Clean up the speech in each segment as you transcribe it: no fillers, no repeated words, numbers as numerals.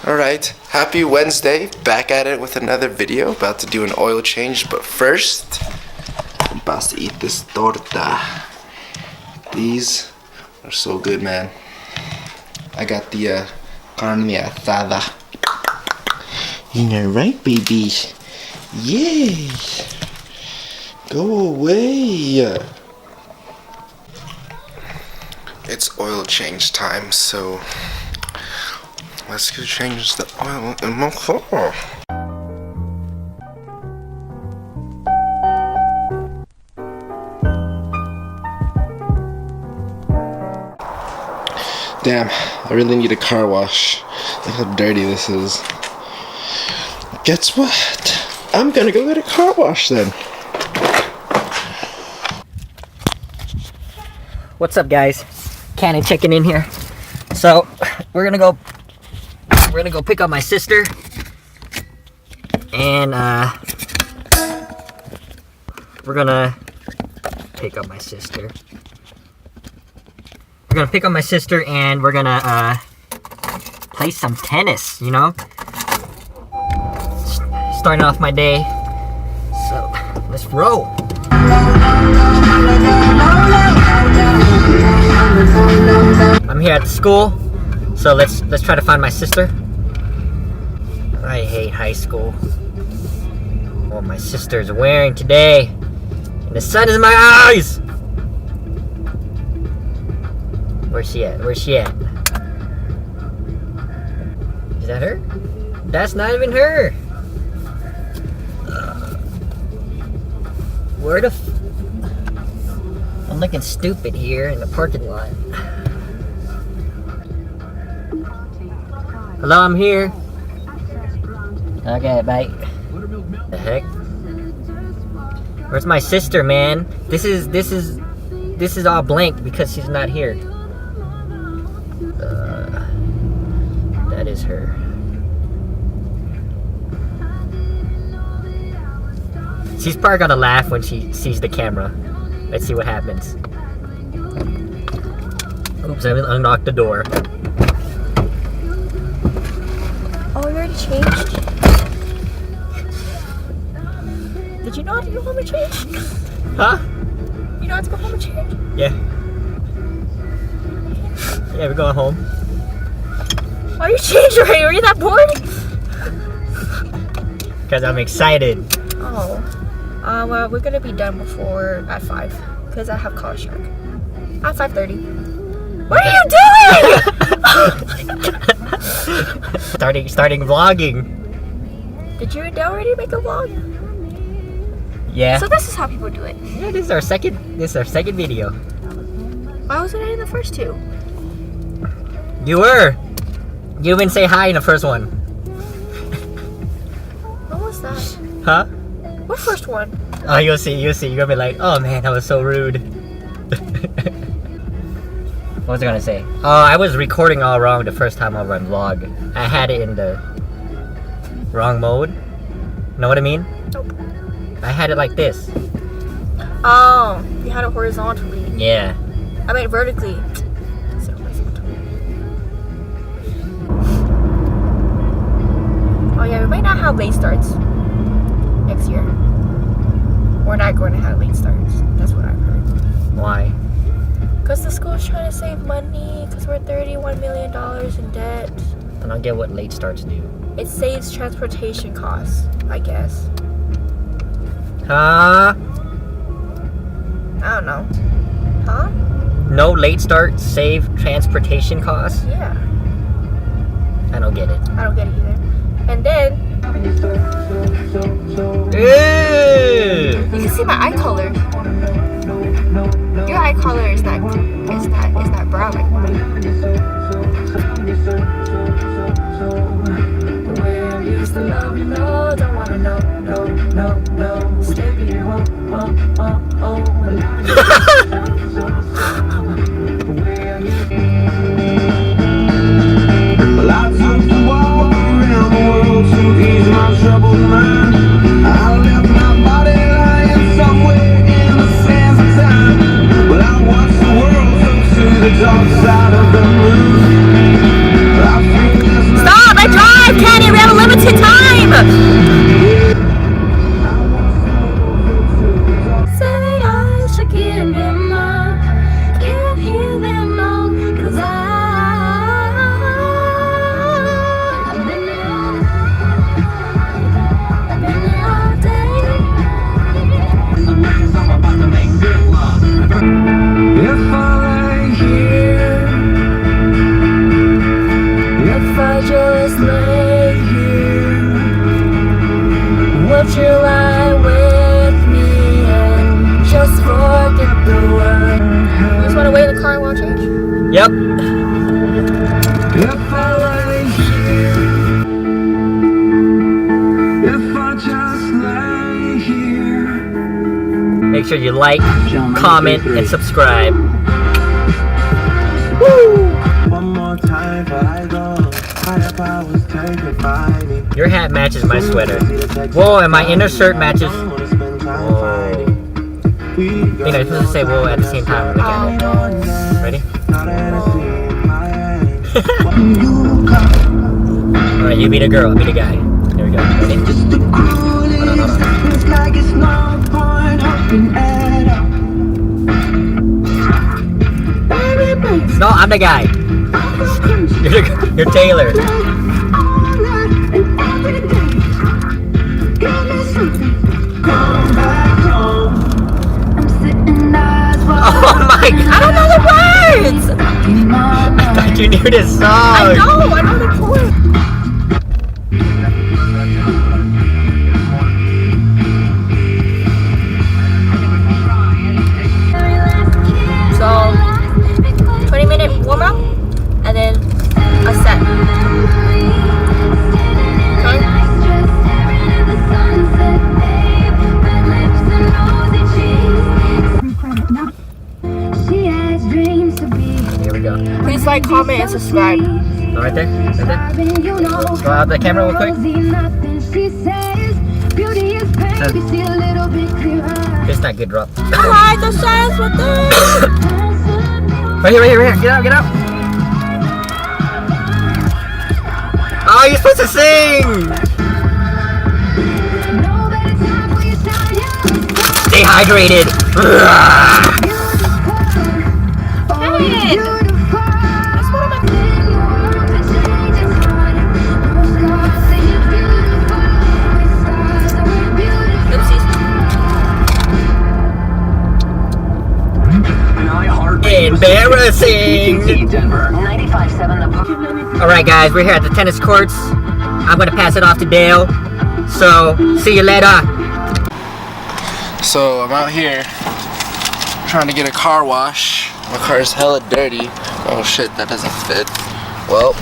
Alright, happy Wednesday, back at it with another video, about to do an oil change, but first, I'm about to eat this torta. These are so good, man. I got the carne asada. You know, right, baby? Yay! Go away! It's oil change time, so let's go change the oil in my car. Damn, I really need a car wash. Look how dirty this is. Guess what? I'm gonna go get a car wash then. What's up, guys? Cannon checking in here. So we're gonna go pick up my sister, and we're gonna pick up my sister. We're gonna pick up my sister, and we're gonna play some tennis. You know, starting off my day. So let's roll. I'm here at the school, so let's try to find my sister. I hate high school. What my sister's wearing today, and the sun is in my eyes. Where's she at? Where's she at? Is that her? That's not even her. Where the I'm looking stupid here in the parking lot. Hello, I'm here. Okay, bye. The heck? Where's my sister, man? This is all blank because she's not here. That is her. She's probably gonna laugh when she sees the camera. Let's see what happens. Oops, I unlocked the door. Oh, you already changed? Did you know how to go home and change? Huh? You know how to go home and change? Yeah. Yeah, we're going home. Why are you changing already? Were you that bored? Because I'm excited. Oh. Well, we're gonna be done before at 5 because I have college track at 5:30. What are you doing? starting vlogging. Did you already make a vlog? Yeah. So this is how people do it. Yeah, this is our second video. Why wasn't I in the first two? You were. You didn't say hi in the first one. What was that? Huh? What first one? Oh, you'll see. You're gonna be like, oh man, that was so rude. What was I gonna say? Oh, I was recording all wrong the first time over on vlog. I had it in the wrong mode. Know what I mean? Nope. I had it like this. Oh, you had it horizontally. Yeah. I meant vertically. Oh yeah, we might not have late starts next year. We're not going to have late starts. That's what I've heard. Why? Because the school's trying to save money because we're $31 million in debt. I don't get what late starts do. It saves transportation costs, I guess. Huh? I don't know. Huh? No late start save transportation costs? Yeah. I don't get it. I don't get it either. And then Ew! you can see my eye color. Your eye color is not brown like mine. Where is the love you know? Don't wanna know, no. Stay here, Well, I took the walk around the world to ease my troubled mind. I left my body lying somewhere in the sands of time. Well, I watched the world come to the dark side of the moon. I feel there's Stop! I drive! just lay here? Would you lie with me and just forget the world? You just want to wait in the car and watch change? Yep. If I lay here, if I just lay here. Make sure you like, comment, and subscribe. One more time, but I go. Higher powers take it by me. Your hat matches my sweater. Whoa, and my inner shirt matches. Whoa. You know, you're supposed to say whoa at the same time. Ready? Alright, you be the girl, I'll be the guy. There we go. Ready? It's like it's no point hoping at all. No, I'm the guy. You're Taylor. Oh my god! I don't know the words! I thought you knew this song. I know the chorus. So, 20-minute warm up and then a set. Okay? Here we go. Please like, comment, and subscribe. Oh, right there? Right there? Go out the camera real quick. It's not good, drop. Hide the signs with this. Right here. Get out. Oh, you're supposed to sing! Stay hydrated. Embarrassing! Alright guys, we're here at the tennis courts. I'm gonna pass it off to Dale. So, see you later. So I'm out here trying to get a car wash. My car is hella dirty. Oh shit, that doesn't fit. Well,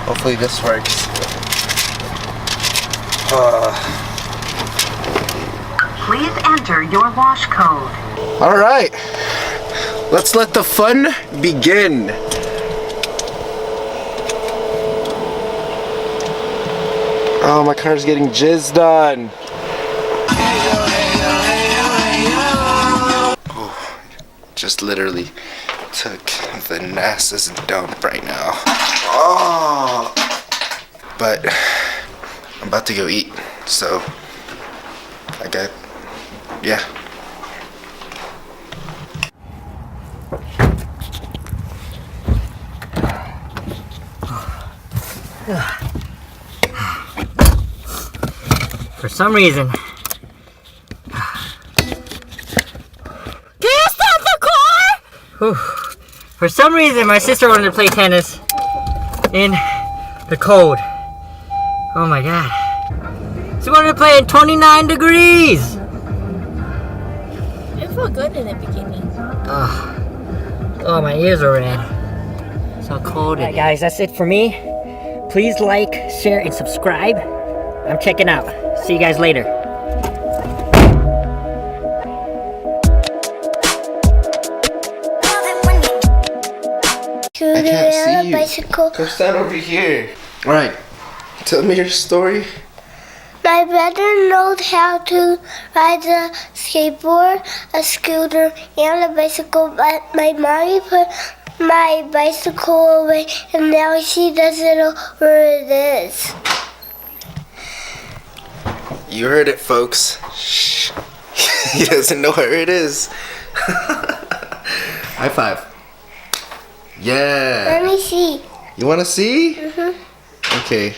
hopefully this works. Please enter your wash code. Alright, let's let the fun begin. Oh, my car's getting jizzed on. Oh, just literally took the nicest dump right now. Oh, but I'm about to go eat, so yeah. For some reason. Can you stop the car? Whew, for some reason, my sister wanted to play tennis in the cold. Oh my god. She wanted to play in 29 degrees. It felt good in the beginning. Oh, my ears are red. So cold. Alright guys, that's it for me. Please like, share, and subscribe. I'm checking out. See you guys later. I can't see you. Bicycle. Go stand over here. Alright, tell me your story. My brother knows how to ride a skateboard, a scooter, and a bicycle, but my mommy put my bicycle away, and now she doesn't know where it is. You heard it, folks. Shh. He doesn't know where it is. High five. Yeah. Let me see. You want to see? Mm-hmm. Okay.